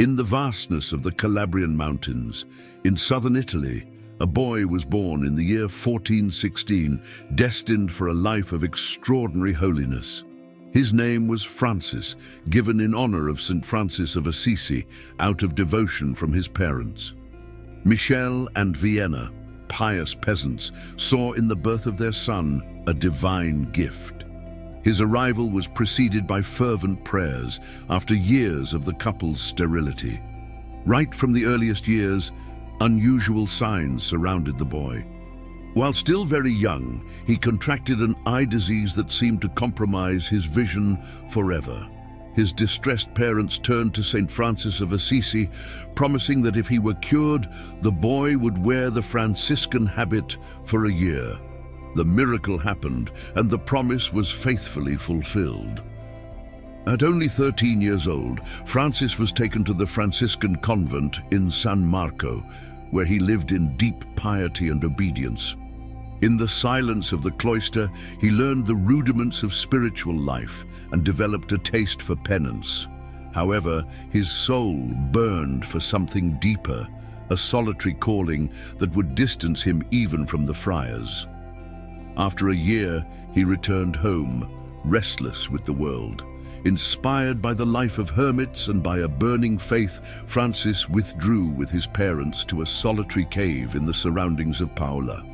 In the vastness of the Calabrian mountains, in southern Italy, a boy was born in the year 1416, destined for a life of extraordinary holiness. His name was Francis, given in honor of St. Francis of Assisi, out of devotion from his parents. Michel and Vienna, pious peasants, saw in the birth of their son a divine gift. His arrival was preceded by fervent prayers after years of the couple's sterility. Right from the earliest years, unusual signs surrounded the boy. While still very young, he contracted an eye disease that seemed to compromise his vision forever. His distressed parents turned to St. Francis of Assisi, promising that if he were cured, the boy would wear the Franciscan habit for a year. The miracle happened, and the promise was faithfully fulfilled. At only 13 years old, Francis was taken to the Franciscan convent in San Marco, where he lived in deep piety and obedience. In the silence of the cloister, he learned the rudiments of spiritual life and developed a taste for penance. However, his soul burned for something deeper, a solitary calling that would distance him even from the friars. After a year, he returned home, restless with the world. Inspired by the life of hermits and by a burning faith, Francis withdrew with his parents to a solitary cave in the surroundings of Paola.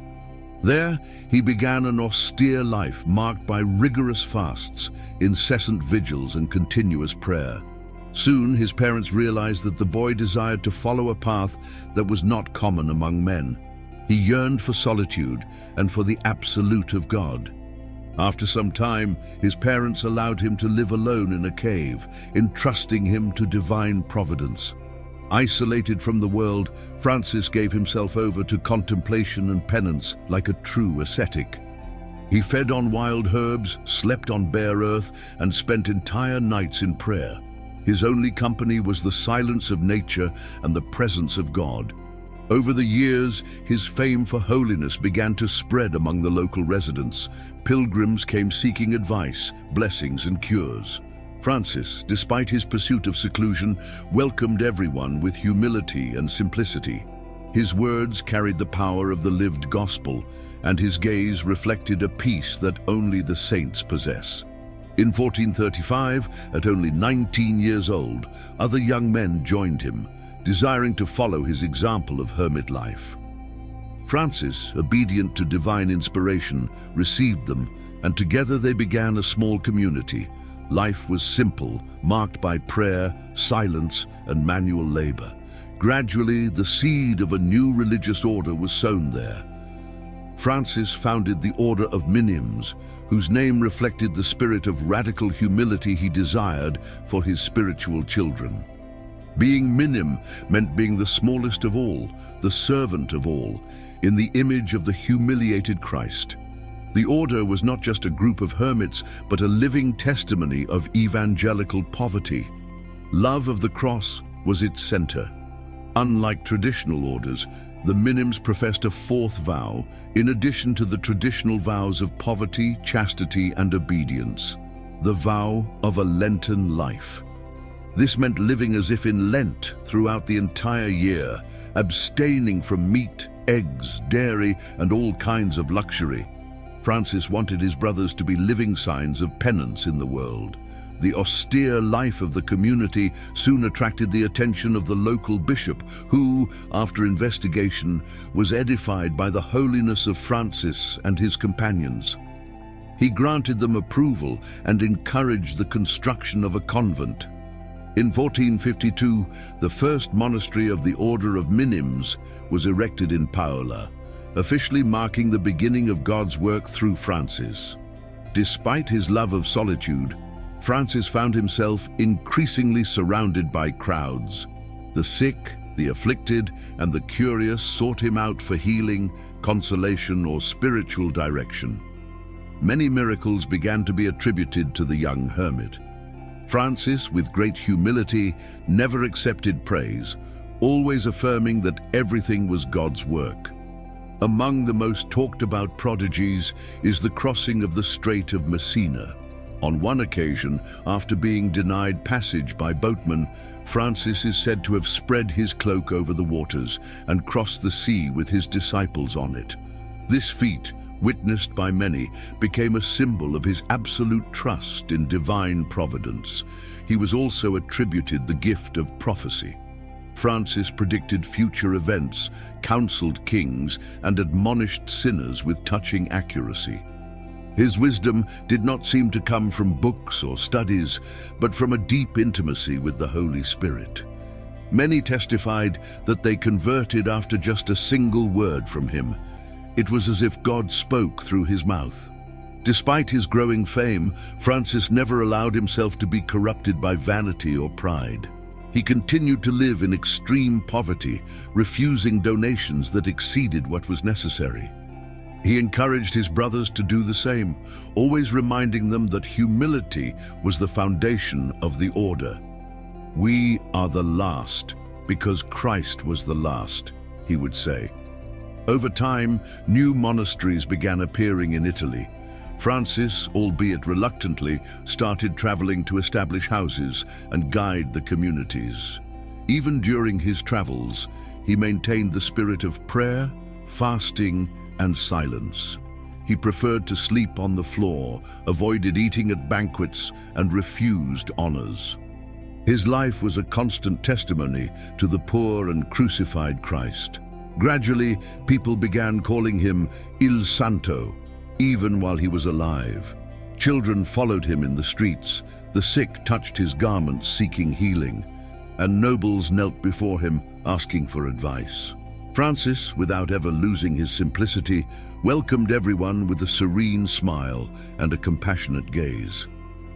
There, he began an austere life marked by rigorous fasts, incessant vigils, and continuous prayer. Soon, his parents realized that the boy desired to follow a path that was not common among men. He yearned for solitude and for the absolute of God. After some time, his parents allowed him to live alone in a cave, entrusting him to divine providence. Isolated from the world, Francis gave himself over to contemplation and penance like a true ascetic. He fed on wild herbs, slept on bare earth, and spent entire nights in prayer. His only company was the silence of nature and the presence of God. Over the years, his fame for holiness began to spread among the local residents. Pilgrims came seeking advice, blessings, and cures. Francis, despite his pursuit of seclusion, welcomed everyone with humility and simplicity. His words carried the power of the lived gospel, and his gaze reflected a peace that only the saints possess. In 1435, at only 19 years old, other young men joined him, desiring to follow his example of hermit life. Francis, obedient to divine inspiration, received them, and together they began a small community. Life was simple, marked by prayer, silence, and manual labor. Gradually, the seed of a new religious order was sown there. Francis founded the Order of Minims, whose name reflected the spirit of radical humility he desired for his spiritual children. Being minim meant being the smallest of all, the servant of all, in the image of the humiliated Christ. The order was not just a group of hermits, but a living testimony of evangelical poverty. Love of the cross was its center. Unlike traditional orders, the Minims professed a fourth vow, in addition to the traditional vows of poverty, chastity, and obedience: the vow of a Lenten life. This meant living as if in Lent throughout the entire year, abstaining from meat, eggs, dairy, and all kinds of luxury. Francis wanted his brothers to be living signs of penance in the world. The austere life of the community soon attracted the attention of the local bishop, who, after investigation, was edified by the holiness of Francis and his companions. He granted them approval and encouraged the construction of a convent. In 1452, the first monastery of the Order of Minims was erected in Paola, officially marking the beginning of God's work through Francis. Despite his love of solitude, Francis found himself increasingly surrounded by crowds. The sick, the afflicted, and the curious sought him out for healing, consolation, or spiritual direction. Many miracles began to be attributed to the young hermit. Francis, with great humility, never accepted praise, always affirming that everything was God's work. Among the most talked about prodigies is the crossing of the Strait of Messina. On one occasion, after being denied passage by boatmen, Francis is said to have spread his cloak over the waters and crossed the sea with his disciples on it. This feat, witnessed by many, became a symbol of his absolute trust in divine providence. He was also attributed the gift of prophecy. Francis predicted future events, counseled kings, and admonished sinners with touching accuracy. His wisdom did not seem to come from books or studies, but from a deep intimacy with the Holy Spirit. Many testified that they converted after just a single word from him. It was as if God spoke through his mouth. Despite his growing fame, Francis never allowed himself to be corrupted by vanity or pride. He continued to live in extreme poverty, refusing donations that exceeded what was necessary. He encouraged his brothers to do the same, always reminding them that humility was the foundation of the order. "We are the last because Christ was the last," he would say. Over time, new monasteries began appearing in Italy. Francis, albeit reluctantly, started traveling to establish houses and guide the communities. Even during his travels, he maintained the spirit of prayer, fasting, and silence. He preferred to sleep on the floor, avoided eating at banquets, and refused honors. His life was a constant testimony to the poor and crucified Christ. Gradually, people began calling him Il Santo, even while he was alive. Children followed him in the streets, the sick touched his garments seeking healing, and nobles knelt before him asking for advice. Francis, without ever losing his simplicity, welcomed everyone with a serene smile and a compassionate gaze.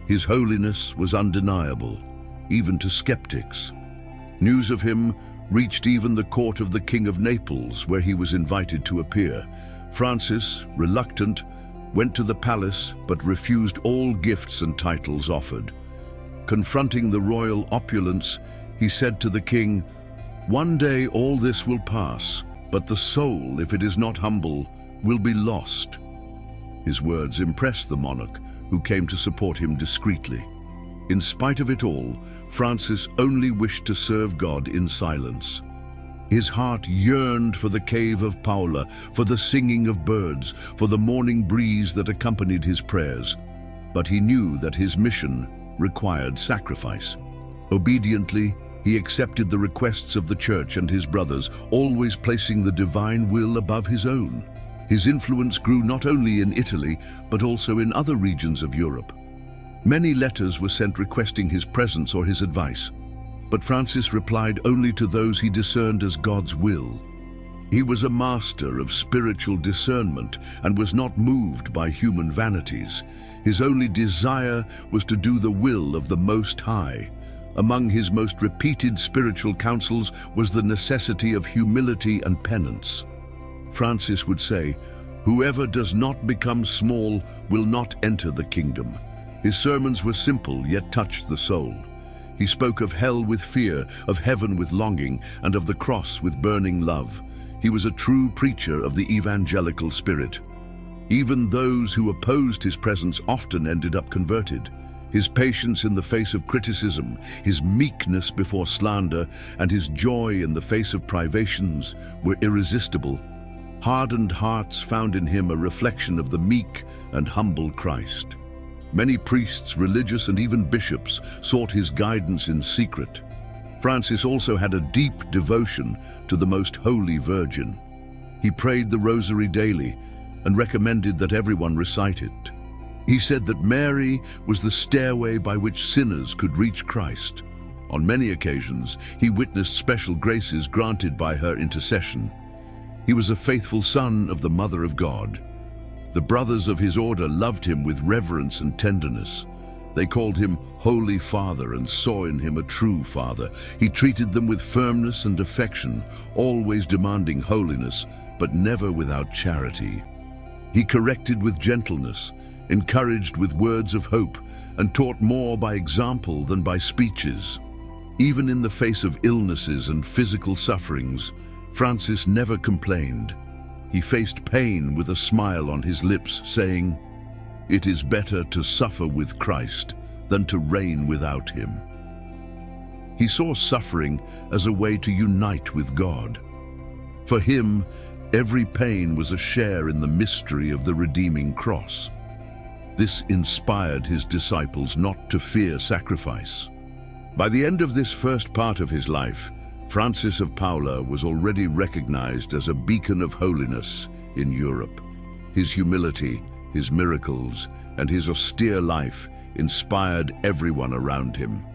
His holiness was undeniable, even to skeptics. News of him reached even the court of the King of Naples, where he was invited to appear. Francis, reluctant, went to the palace but refused all gifts and titles offered. Confronting the royal opulence, he said to the king, "One day all this will pass, but the soul, if it is not humble, will be lost." His words impressed the monarch, who came to support him discreetly. In spite of it all, Francis only wished to serve God in silence. His heart yearned for the cave of Paola, for the singing of birds, for the morning breeze that accompanied his prayers. But he knew that his mission required sacrifice. Obediently, he accepted the requests of the church and his brothers, always placing the divine will above his own. His influence grew not only in Italy, but also in other regions of Europe. Many letters were sent requesting his presence or his advice, but Francis replied only to those he discerned as God's will. He was a master of spiritual discernment and was not moved by human vanities. His only desire was to do the will of the Most High. Among his most repeated spiritual counsels was the necessity of humility and penance. Francis would say, "Whoever does not become small will not enter the kingdom." His sermons were simple yet touched the soul. He spoke of hell with fear, of heaven with longing, and of the cross with burning love. He was a true preacher of the evangelical spirit. Even those who opposed his presence often ended up converted. His patience in the face of criticism, his meekness before slander, and his joy in the face of privations were irresistible. Hardened hearts found in him a reflection of the meek and humble Christ. Many priests, religious, and even bishops sought his guidance in secret. Francis also had a deep devotion to the Most Holy Virgin. He prayed the Rosary daily and recommended that everyone recite it. He said that Mary was the stairway by which sinners could reach Christ. On many occasions, he witnessed special graces granted by her intercession. He was a faithful son of the Mother of God. The brothers of his order loved him with reverence and tenderness. They called him Holy Father and saw in him a true father. He treated them with firmness and affection, always demanding holiness, but never without charity. He corrected with gentleness, encouraged with words of hope, and taught more by example than by speeches. Even in the face of illnesses and physical sufferings, Francis never complained. He faced pain with a smile on his lips, saying, "It is better to suffer with Christ than to reign without him." He saw suffering as a way to unite with God. For him, every pain was a share in the mystery of the redeeming cross. This inspired his disciples not to fear sacrifice. By the end of this first part of his life, Francis of Paola was already recognized as a beacon of holiness in Europe. His humility, his miracles, and his austere life inspired everyone around him.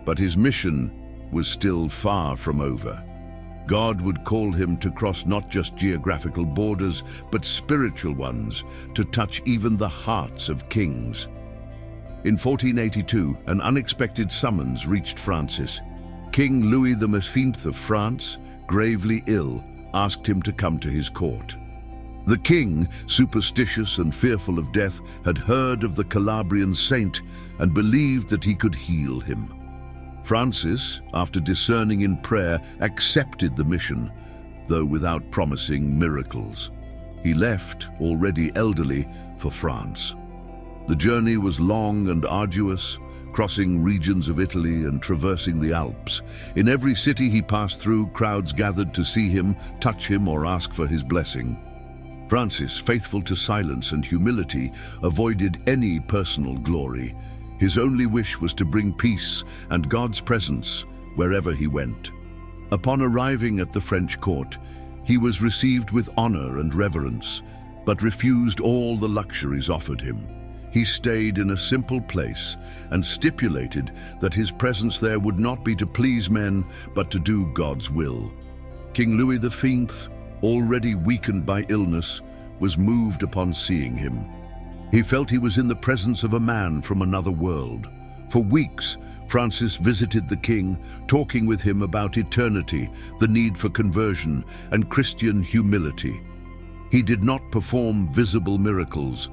But his mission was still far from over. God would call him to cross not just geographical borders, but spiritual ones, to touch even the hearts of kings. In 1482, an unexpected summons reached Francis. King Louis XV of France, gravely ill, asked him to come to his court. The king, superstitious and fearful of death, had heard of the Calabrian saint and believed that he could heal him. Francis, after discerning in prayer, accepted the mission, though without promising miracles. He left, already elderly, for France. The journey was long and arduous, crossing regions of Italy and traversing the Alps. In every city he passed through, crowds gathered to see him, touch him, or ask for his blessing. Francis, faithful to silence and humility, avoided any personal glory. His only wish was to bring peace and God's presence wherever he went. Upon arriving at the French court, he was received with honor and reverence, but refused all the luxuries offered him. He stayed in a simple place and stipulated that his presence there would not be to please men, but to do God's will. King Louis XV, already weakened by illness, was moved upon seeing him. He felt he was in the presence of a man from another world. For weeks, Francis visited the king, talking with him about eternity, the need for conversion, and Christian humility. He did not perform visible miracles,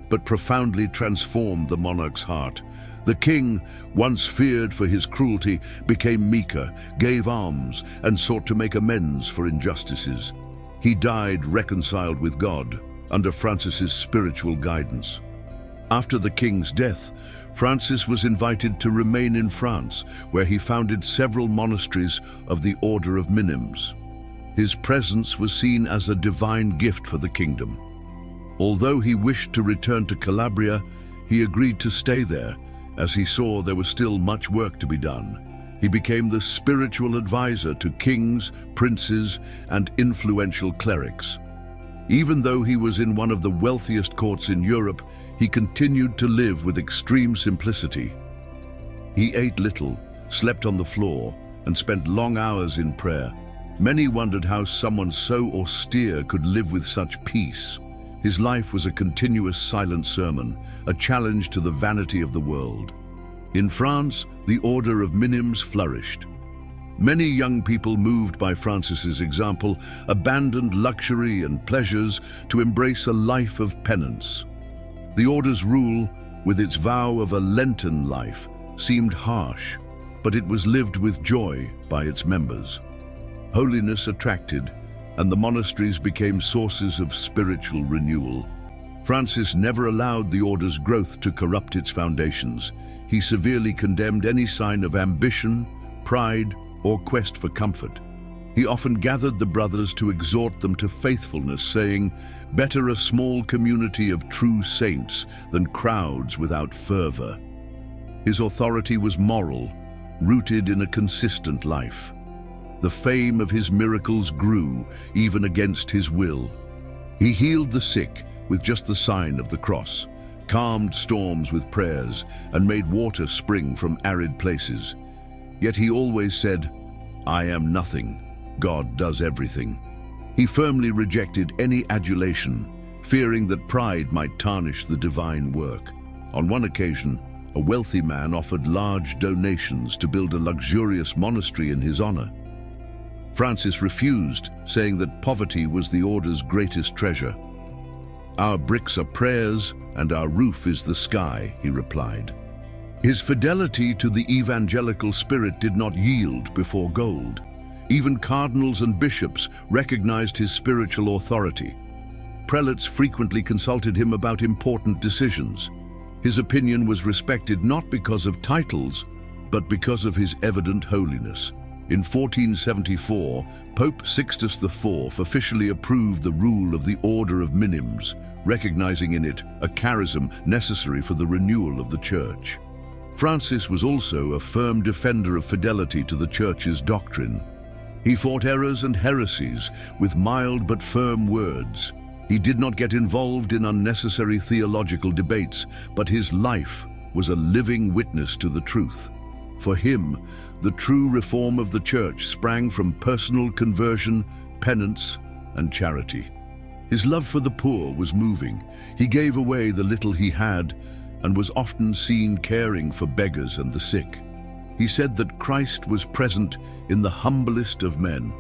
but profoundly transformed the monarch's heart. The king, once feared for his cruelty, became meeker, gave alms, and sought to make amends for injustices. He died reconciled with God, under Francis's spiritual guidance. After the king's death, Francis was invited to remain in France, where he founded several monasteries of the Order of Minims. His presence was seen as a divine gift for the kingdom. Although he wished to return to Calabria, he agreed to stay there, as he saw there was still much work to be done. He became the spiritual advisor to kings, princes, and influential clerics. Even though he was in one of the wealthiest courts in Europe, he continued to live with extreme simplicity. He ate little, slept on the floor, and spent long hours in prayer. Many wondered how someone so austere could live with such peace. His life was a continuous silent sermon, a challenge to the vanity of the world. In France, the Order of Minims flourished. Many young people, moved by Francis's example, abandoned luxury and pleasures to embrace a life of penance. The order's rule, with its vow of a Lenten life, seemed harsh, but it was lived with joy by its members. Holiness attracted, and the monasteries became sources of spiritual renewal. Francis never allowed the order's growth to corrupt its foundations. He severely condemned any sign of ambition, pride, or quest for comfort. He often gathered the brothers to exhort them to faithfulness, saying, "Better a small community of true saints than crowds without fervor." His authority was moral, rooted in a consistent life. The fame of his miracles grew, even against his will. He healed the sick with just the sign of the cross, calmed storms with prayers, and made water spring from arid places. Yet he always said, "I am nothing. God does everything." He firmly rejected any adulation, fearing that pride might tarnish the divine work. On one occasion, a wealthy man offered large donations to build a luxurious monastery in his honor. Francis refused, saying that poverty was the order's greatest treasure. "Our bricks are prayers, and our roof is the sky," he replied. His fidelity to the evangelical spirit did not yield before gold. Even cardinals and bishops recognized his spiritual authority. Prelates frequently consulted him about important decisions. His opinion was respected not because of titles, but because of his evident holiness. In 1474, Pope Sixtus IV officially approved the rule of the Order of Minims, recognizing in it a charism necessary for the renewal of the Church. Francis was also a firm defender of fidelity to the Church's doctrine. He fought errors and heresies with mild but firm words. He did not get involved in unnecessary theological debates, but his life was a living witness to the truth. For him, the true reform of the Church sprang from personal conversion, penance, and charity. His love for the poor was moving. He gave away the little he had and was often seen caring for beggars and the sick. He said that Christ was present in the humblest of men.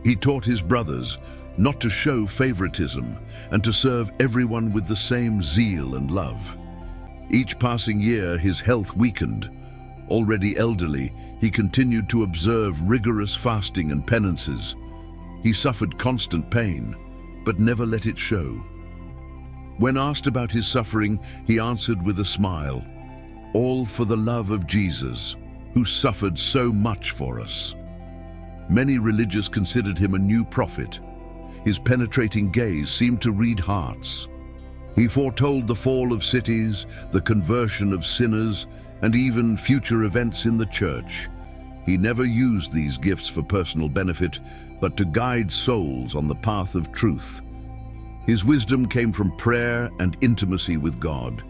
He taught his brothers not to show favoritism and to serve everyone with the same zeal and love. Each passing year, his health weakened. Already elderly, he continued to observe rigorous fasting and penances. He suffered constant pain, but never let it show. When asked about his suffering, he answered with a smile, "All for the love of Jesus, who suffered so much for us." Many religious considered him a new prophet. His penetrating gaze seemed to read hearts. He foretold the fall of cities, the conversion of sinners, and even future events in the Church. He never used these gifts for personal benefit, but to guide souls on the path of truth. His wisdom came from prayer and intimacy with God.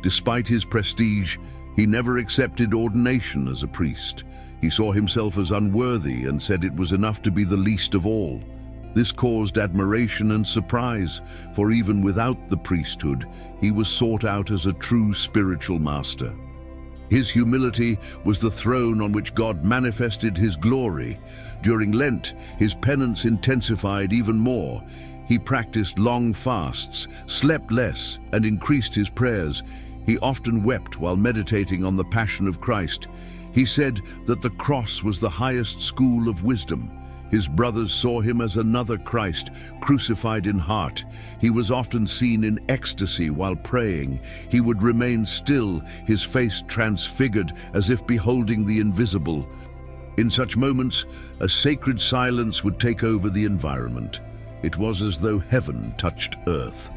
Despite his prestige, he never accepted ordination as a priest. He saw himself as unworthy and said it was enough to be the least of all. This caused admiration and surprise, for even without the priesthood, he was sought out as a true spiritual master. His humility was the throne on which God manifested his glory. During Lent, his penance intensified even more. He practiced long fasts, slept less, and increased his prayers. He often wept while meditating on the Passion of Christ. He said that the cross was the highest school of wisdom. His brothers saw him as another Christ, crucified in heart. He was often seen in ecstasy while praying. He would remain still, his face transfigured as if beholding the invisible. In such moments, a sacred silence would take over the environment. It was as though heaven touched earth.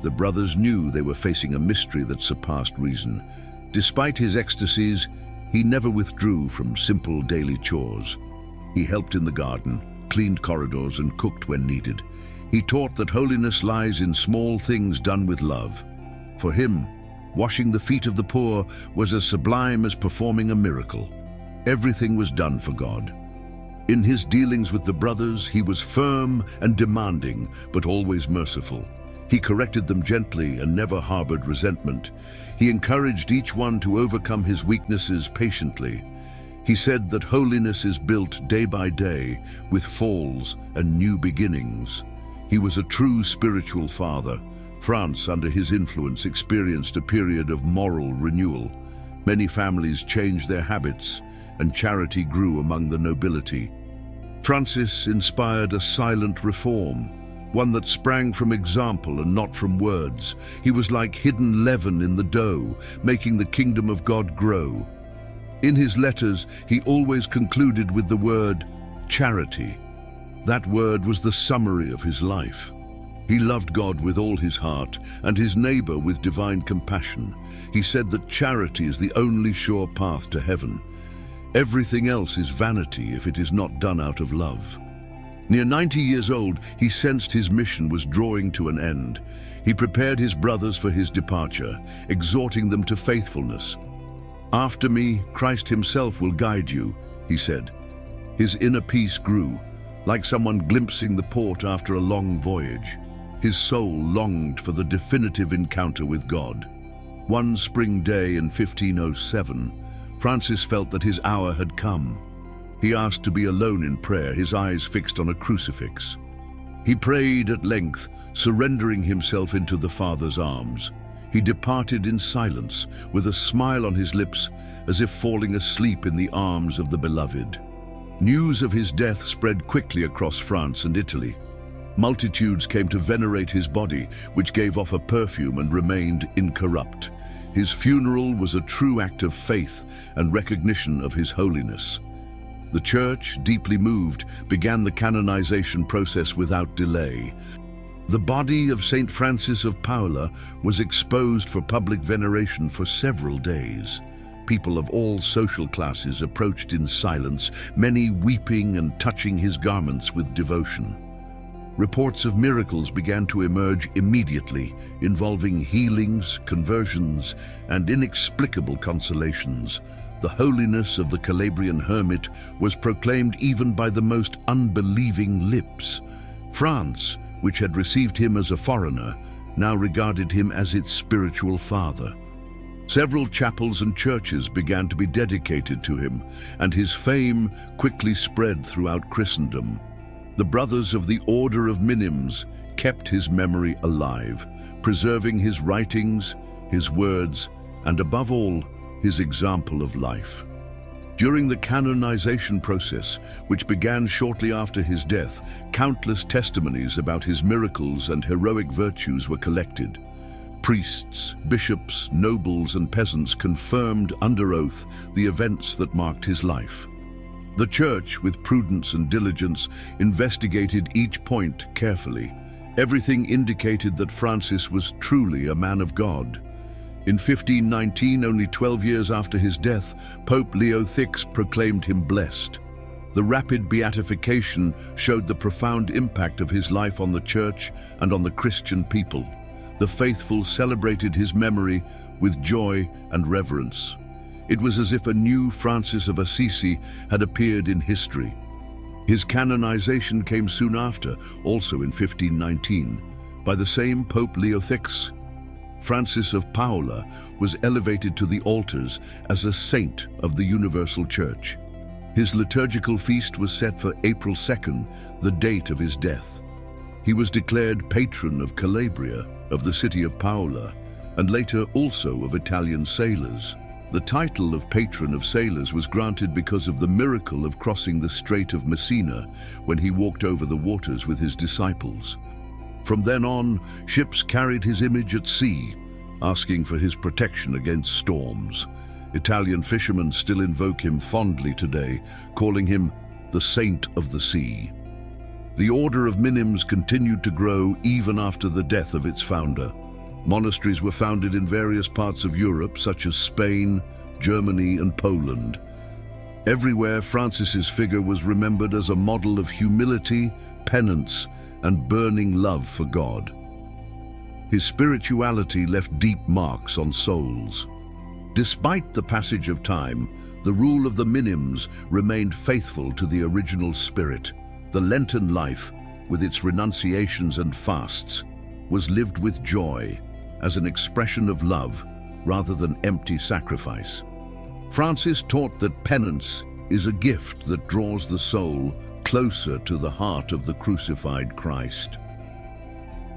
The brothers knew they were facing a mystery that surpassed reason. Despite his ecstasies, he never withdrew from simple daily chores. He helped in the garden, cleaned corridors, and cooked when needed. He taught that holiness lies in small things done with love. For him, washing the feet of the poor was as sublime as performing a miracle. Everything was done for God. In his dealings with the brothers, he was firm and demanding, but always merciful. He corrected them gently and never harbored resentment. He encouraged each one to overcome his weaknesses patiently. He said that holiness is built day by day, with falls and new beginnings. He was a true spiritual father. France, under his influence, experienced a period of moral renewal. Many families changed their habits, and charity grew among the nobility. Francis inspired a silent reform, one that sprang from example and not from words. He was like hidden leaven in the dough, making the kingdom of God grow. In his letters, he always concluded with the word charity. That word was the summary of his life. He loved God with all his heart and his neighbor with divine compassion. He said that charity is the only sure path to heaven. Everything else is vanity if it is not done out of love. Near 90 years old, he sensed his mission was drawing to an end. He prepared his brothers for his departure, exhorting them to faithfulness. "After me, Christ himself will guide you," he said. His inner peace grew, like someone glimpsing the port after a long voyage. His soul longed for the definitive encounter with God. One spring day in 1507, Francis felt that his hour had come. He asked to be alone in prayer, his eyes fixed on a crucifix. He prayed at length, surrendering himself into the Father's arms. He departed in silence, with a smile on his lips, as if falling asleep in the arms of the beloved. News of his death spread quickly across France and Italy. Multitudes came to venerate his body, which gave off a perfume and remained incorrupt. His funeral was a true act of faith and recognition of his holiness. The Church, deeply moved, began the canonization process without delay. The body of Saint Francis of Paola was exposed for public veneration for several days. People of all social classes approached in silence, many weeping and touching his garments with devotion. Reports of miracles began to emerge immediately, involving healings, conversions, and inexplicable consolations. The holiness of the Calabrian hermit was proclaimed even by the most unbelieving lips. France, which had received him as a foreigner, now regarded him as its spiritual father. Several chapels and churches began to be dedicated to him, and his fame quickly spread throughout Christendom. The Brothers of the Order of Minims kept his memory alive, preserving his writings, his words, and above all, his example of life. During the canonization process, which began shortly after his death, countless testimonies about his miracles and heroic virtues were collected. Priests, bishops, nobles, and peasants confirmed under oath the events that marked his life. The Church, with prudence and diligence, investigated each point carefully. Everything indicated that Francis was truly a man of God. In 1519, only 12 years after his death, Pope Leo VI proclaimed him blessed. The rapid beatification showed the profound impact of his life on the Church and on the Christian people. The faithful celebrated his memory with joy and reverence. It was as if a new Francis of Assisi had appeared in history. His canonization came soon after, also in 1519, by the same Pope Leo VI. Francis of Paola was elevated to the altars as a saint of the Universal Church. His liturgical feast was set for April 2nd, the date of his death. He was declared patron of Calabria, of the city of Paola, and later also of Italian sailors. The title of patron of sailors was granted because of the miracle of crossing the Strait of Messina when he walked over the waters with his disciples. From then on, ships carried his image at sea, asking for his protection against storms. Italian fishermen still invoke him fondly today, calling him the Saint of the Sea. The Order of Minims continued to grow even after the death of its founder. Monasteries were founded in various parts of Europe, such as Spain, Germany, and Poland. Everywhere, Francis's figure was remembered as a model of humility, penance, and burning love for God. His spirituality left deep marks on souls. Despite the passage of time, the rule of the Minims remained faithful to the original spirit. The Lenten life, with its renunciations and fasts, was lived with joy, as an expression of love rather than empty sacrifice. Francis taught that penance is a gift that draws the soul closer to the heart of the crucified Christ.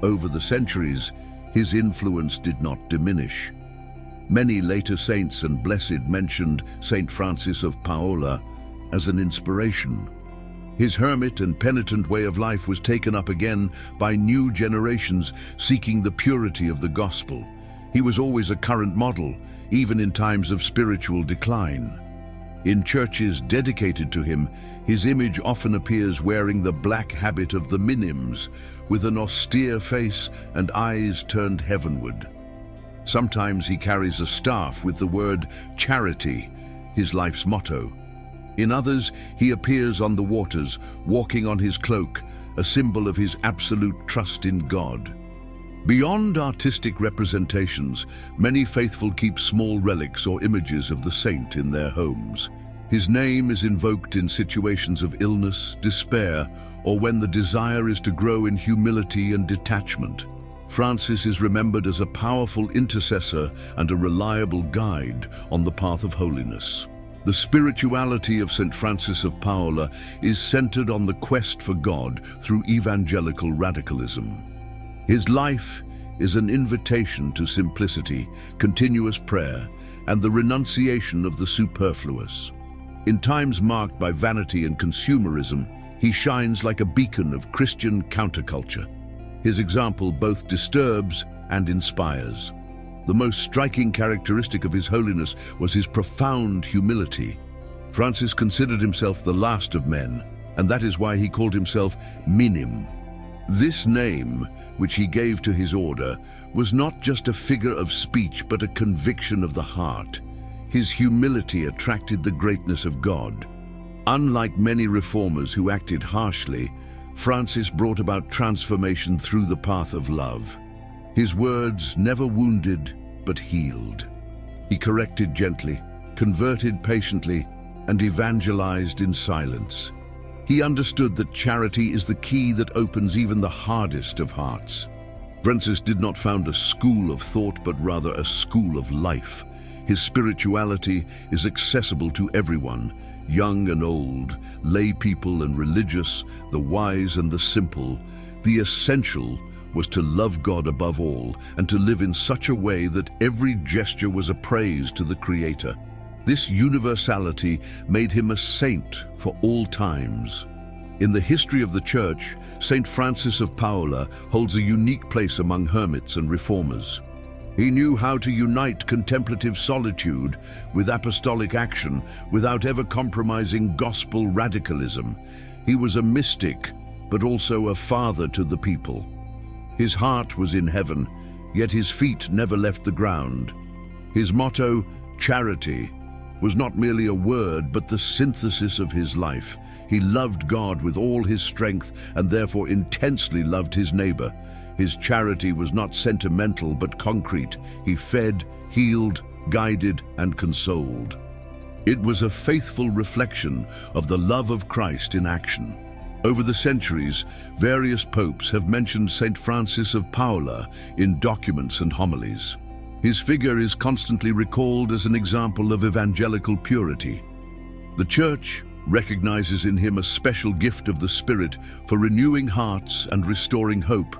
Over the centuries, his influence did not diminish. Many later saints and blessed mentioned Saint Francis of Paola as an inspiration. His hermit and penitent way of life was taken up again by new generations seeking the purity of the gospel. He was always a current model, even in times of spiritual decline. In churches dedicated to him, his image often appears wearing the black habit of the Minims, with an austere face and eyes turned heavenward. Sometimes he carries a staff with the word charity, his life's motto. In others, he appears on the waters, walking on his cloak, a symbol of his absolute trust in God. Beyond artistic representations, many faithful keep small relics or images of the saint in their homes. His name is invoked in situations of illness, despair, or when the desire is to grow in humility and detachment. Francis is remembered as a powerful intercessor and a reliable guide on the path of holiness. The spirituality of St. Francis of Paola is centered on the quest for God through evangelical radicalism. His life is an invitation to simplicity, continuous prayer, and the renunciation of the superfluous. In times marked by vanity and consumerism, He shines like a beacon of Christian counterculture. His example both disturbs and inspires. The most striking characteristic of His Holiness was his profound humility. Francis considered himself the last of men, and that is why he called himself Minim. This name, which he gave to his order, was not just a figure of speech but a conviction of the heart. His humility attracted the greatness of God. Unlike many reformers who acted harshly, Francis brought about transformation through the path of love. His words never wounded but healed. He corrected gently, converted patiently, and evangelized in silence. He understood that charity is the key that opens even the hardest of hearts. Francis did not found a school of thought, but rather a school of life. His spirituality is accessible to everyone, young and old, lay people and religious, the wise and the simple. The essential was to love God above all and to live in such a way that every gesture was a praise to the Creator. This universality made him a saint for all times. In the history of the Church, Saint Francis of Paola holds a unique place among hermits and reformers. He knew how to unite contemplative solitude with apostolic action without ever compromising gospel radicalism. He was a mystic, but also a father to the people. His heart was in heaven, yet his feet never left the ground. His motto, charity, was not merely a word, but the synthesis of his life. He loved God with all his strength and therefore intensely loved his neighbor. His charity was not sentimental but concrete. He fed, healed, guided, and consoled. It was a faithful reflection of the love of Christ in action. Over the centuries, various popes have mentioned Saint Francis of Paola in documents and homilies. His figure is constantly recalled as an example of evangelical purity. The Church recognizes in him a special gift of the Spirit for renewing hearts and restoring hope.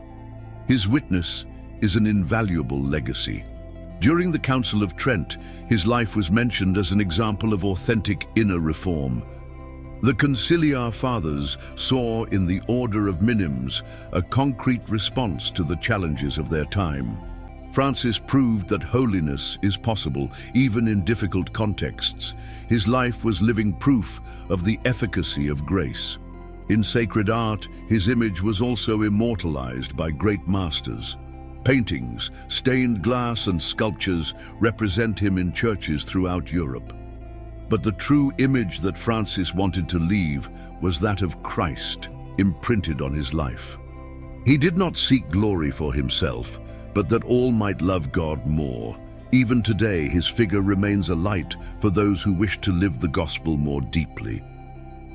His witness is an invaluable legacy. During the Council of Trent, his life was mentioned as an example of authentic inner reform. The Conciliar Fathers saw in the Order of Minims a concrete response to the challenges of their time. Francis proved that holiness is possible, even in difficult contexts. His life was living proof of the efficacy of grace. In sacred art, his image was also immortalized by great masters. Paintings, stained glass, and sculptures represent him in churches throughout Europe. But the true image that Francis wanted to leave was that of Christ, imprinted on his life. He did not seek glory for himself, but that all might love God more. Even today, his figure remains a light for those who wish to live the gospel more deeply.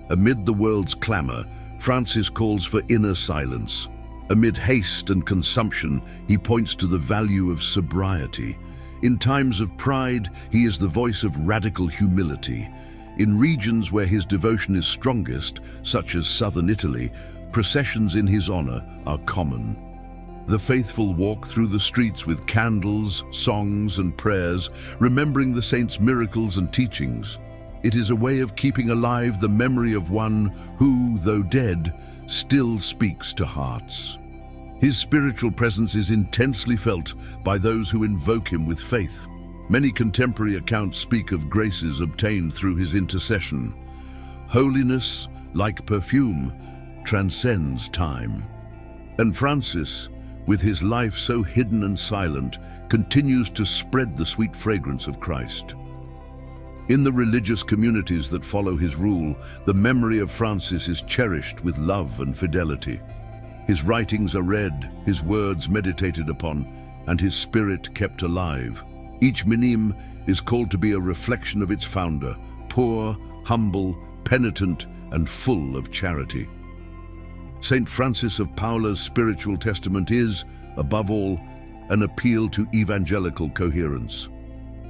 Amid the world's clamor, Francis calls for inner silence. Amid haste and consumption, he points to the value of sobriety. In times of pride, he is the voice of radical humility. In regions where his devotion is strongest, such as southern Italy, processions in his honor are common. The faithful walk through the streets with candles, songs, and prayers, remembering the saints' miracles and teachings. It is a way of keeping alive the memory of one who, though dead, still speaks to hearts. His spiritual presence is intensely felt by those who invoke him with faith. Many contemporary accounts speak of graces obtained through his intercession. Holiness, like perfume, transcends time. And Francis, with his life so hidden and silent, continues to spread the sweet fragrance of Christ. In the religious communities that follow his rule, the memory of Francis is cherished with love and fidelity. His writings are read, his words meditated upon, and his spirit kept alive. Each minim is called to be a reflection of its founder, poor, humble, penitent, and full of charity. Saint Francis of Paola's spiritual testament is, above all, an appeal to evangelical coherence.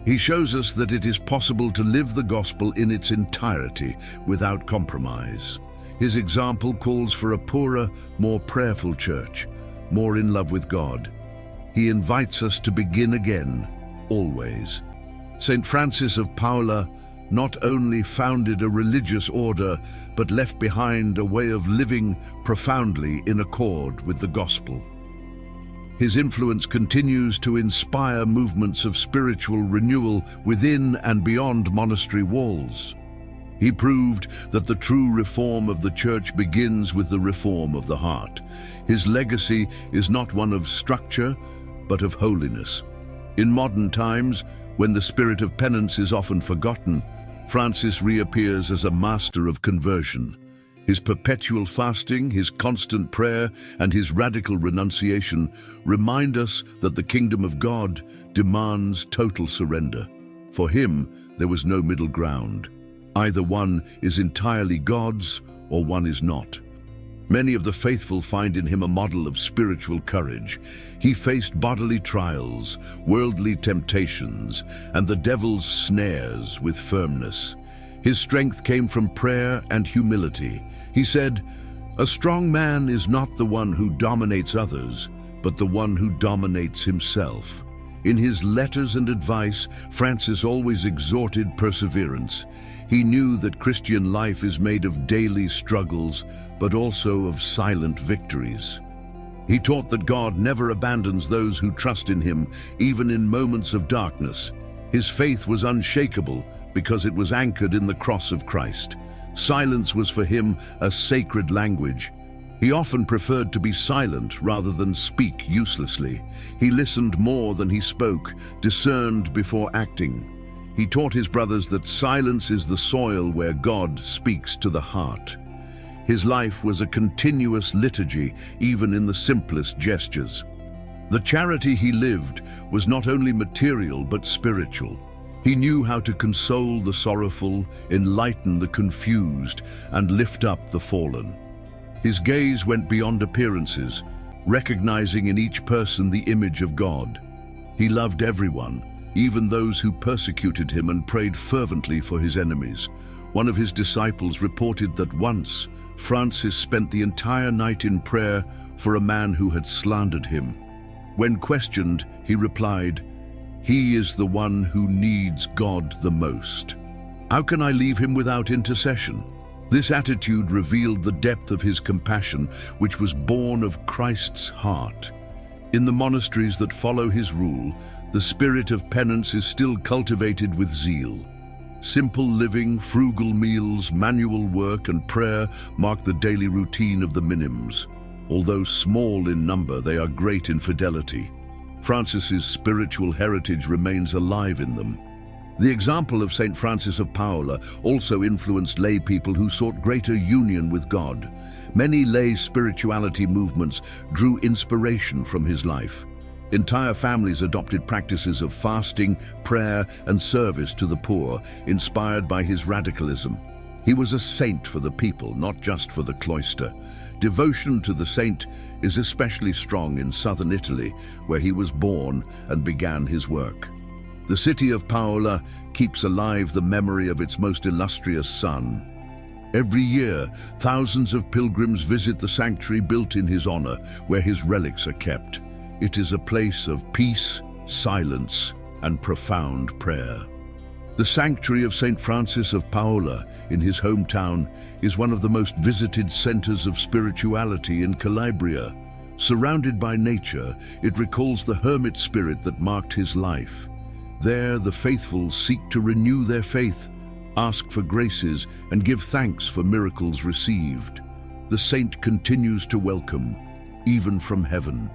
He shows us that it is possible to live the gospel in its entirety without compromise. His example calls for a poorer, more prayerful church, more in love with God. He invites us to begin again, always. Saint Francis of Paola not only founded a religious order, but left behind a way of living profoundly in accord with the gospel. His influence continues to inspire movements of spiritual renewal within and beyond monastery walls. He proved that the true reform of the Church begins with the reform of the heart. His legacy is not one of structure, but of holiness. In modern times, when the spirit of penance is often forgotten, Francis reappears as a master of conversion. His perpetual fasting, his constant prayer, and his radical renunciation remind us that the kingdom of God demands total surrender. For him, there was no middle ground. Either one is entirely God's or one is not. Many of the faithful find in him a model of spiritual courage. He faced bodily trials, worldly temptations, and the devil's snares with firmness. His strength came from prayer and humility. He said, "A strong man is not the one who dominates others, but the one who dominates himself." In his letters and advice, Francis always exhorted perseverance. He knew that Christian life is made of daily struggles, but also of silent victories. He taught that God never abandons those who trust in him, even in moments of darkness. His faith was unshakable because it was anchored in the cross of Christ. Silence was for him a sacred language. He often preferred to be silent rather than speak uselessly. He listened more than he spoke, discerned before acting. He taught his brothers that silence is the soil where God speaks to the heart. His life was a continuous liturgy, even in the simplest gestures. The charity he lived was not only material but spiritual. He knew how to console the sorrowful, enlighten the confused, and lift up the fallen. His gaze went beyond appearances, recognizing in each person the image of God. He loved everyone, even those who persecuted him, and prayed fervently for his enemies. One of his disciples reported that once, Francis spent the entire night in prayer for a man who had slandered him. When questioned, he replied, "He is the one who needs God the most. How can I leave him without intercession?" This attitude revealed the depth of his compassion, which was born of Christ's heart. In the monasteries that follow his rule, the spirit of penance is still cultivated with zeal. Simple living, frugal meals, manual work, and prayer mark the daily routine of the minims. Although small in number, they are great in fidelity. Francis's spiritual heritage remains alive in them. The example of St. Francis of Paola also influenced lay people who sought greater union with God. Many lay spirituality movements drew inspiration from his life. Entire families adopted practices of fasting, prayer, and service to the poor, inspired by his radicalism. He was a saint for the people, not just for the cloister. Devotion to the saint is especially strong in southern Italy, where he was born and began his work. The city of Paola keeps alive the memory of its most illustrious son. Every year, thousands of pilgrims visit the sanctuary built in his honor, where his relics are kept. It is a place of peace, silence, and profound prayer. The sanctuary of St. Francis of Paola, in his hometown, is one of the most visited centers of spirituality in Calabria. Surrounded by nature, it recalls the hermit spirit that marked his life. There, the faithful seek to renew their faith, ask for graces, and give thanks for miracles received. The saint continues to welcome, even from heaven.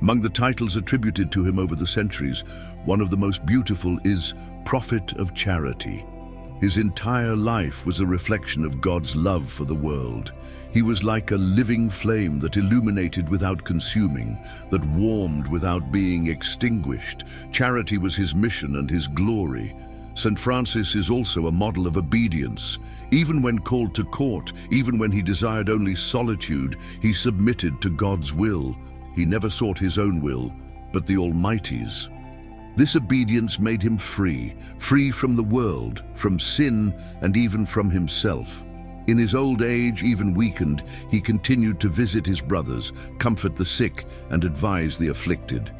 Among the titles attributed to him over the centuries, one of the most beautiful is Prophet of Charity. His entire life was a reflection of God's love for the world. He was like a living flame that illuminated without consuming, that warmed without being extinguished. Charity was his mission and his glory. St. Francis is also a model of obedience. Even when called to court, even when he desired only solitude, he submitted to God's will. He never sought his own will, but the Almighty's. This obedience made him free from the world, from sin, and even from himself. In his old age, even weakened, he continued to visit his brothers, comfort the sick, and advise the afflicted.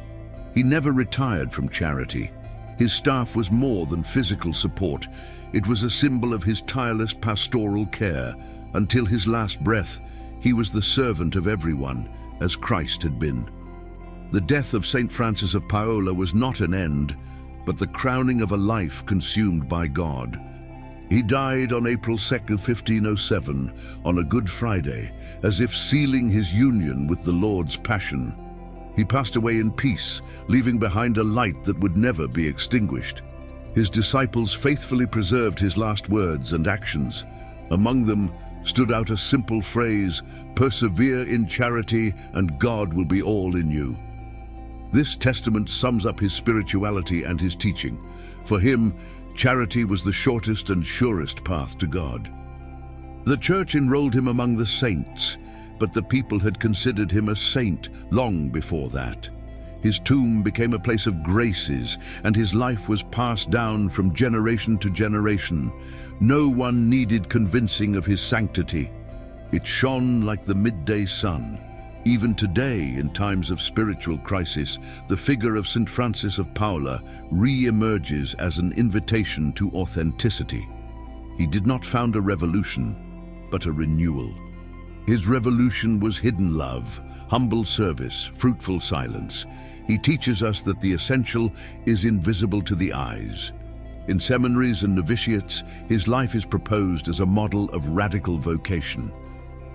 He never retired from charity. His staff was more than physical support. It was a symbol of his tireless pastoral care. Until his last breath, he was the servant of everyone, as Christ had been. The death of Saint Francis of Paola was not an end, but the crowning of a life consumed by God. He died on April 2nd, 1507, on a Good Friday, as if sealing his union with the Lord's Passion. He passed away in peace, leaving behind a light that would never be extinguished. His disciples faithfully preserved his last words and actions. Among them stood out a simple phrase, "Persevere in charity, and God will be all in you." This testament sums up his spirituality and his teaching. For him, charity was the shortest and surest path to God. The church enrolled him among the saints, but the people had considered him a saint long before that. His tomb became a place of graces, and his life was passed down from generation to generation. No one needed convincing of his sanctity. It shone like the midday sun. Even today, in times of spiritual crisis, the figure of St. Francis of Paola re-emerges as an invitation to authenticity. He did not found a revolution, but a renewal. His revolution was hidden love, humble service, fruitful silence. He teaches us that the essential is invisible to the eyes. In seminaries and novitiates, his life is proposed as a model of radical vocation.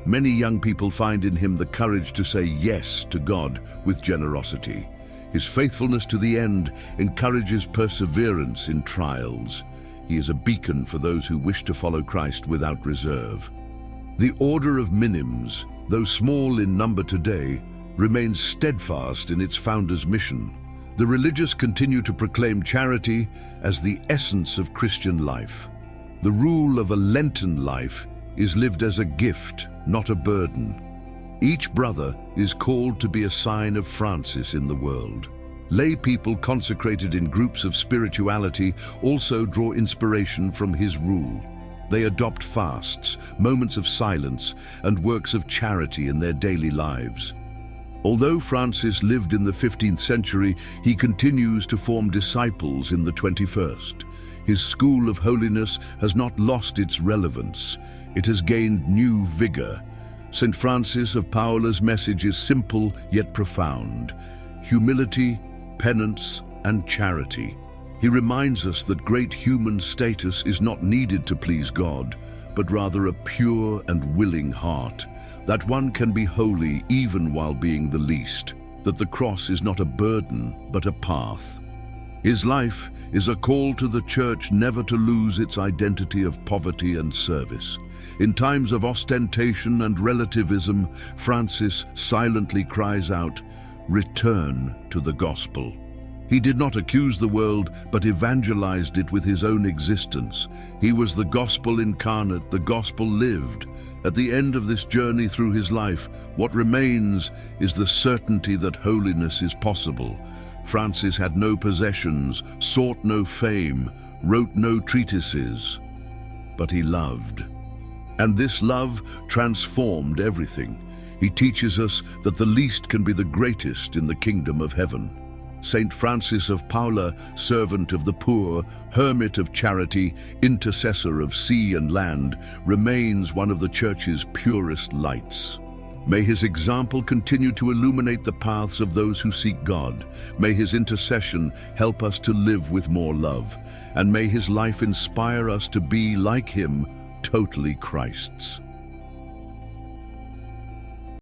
Many young people find in him the courage to say yes to God with generosity. His faithfulness to the end encourages perseverance in trials. He is a beacon for those who wish to follow Christ without reserve. The Order of Minims, though small in number today, remains steadfast in its founder's mission. The religious continue to proclaim charity as the essence of Christian life. The rule of a Lenten life is lived as a gift, not a burden. Each brother is called to be a sign of Francis in the world. Lay people consecrated in groups of spirituality also draw inspiration from his rule. They adopt fasts, moments of silence, and works of charity in their daily lives. Although Francis lived in the 15th century, he continues to form disciples in the 21st. His school of holiness has not lost its relevance. It has gained new vigor. St. Francis of Paola's message is simple yet profound: humility, penance, and charity. He reminds us that great human status is not needed to please God, but rather a pure and willing heart, that one can be holy even while being the least, that the cross is not a burden but a path. His life is a call to the Church never to lose its identity of poverty and service. In times of ostentation and relativism, Francis silently cries out, "Return to the gospel." He did not accuse the world, but evangelized it with his own existence. He was the gospel incarnate, the gospel lived. At the end of this journey through his life, what remains is the certainty that holiness is possible. Francis had no possessions, sought no fame, wrote no treatises, but he loved. And this love transformed everything. He teaches us that the least can be the greatest in the kingdom of heaven. Saint Francis of Paola, servant of the poor, hermit of charity, intercessor of sea and land, remains one of the Church's purest lights. May his example continue to illuminate the paths of those who seek God. May his intercession help us to live with more love. And may his life inspire us to be, like him, totally Christ's.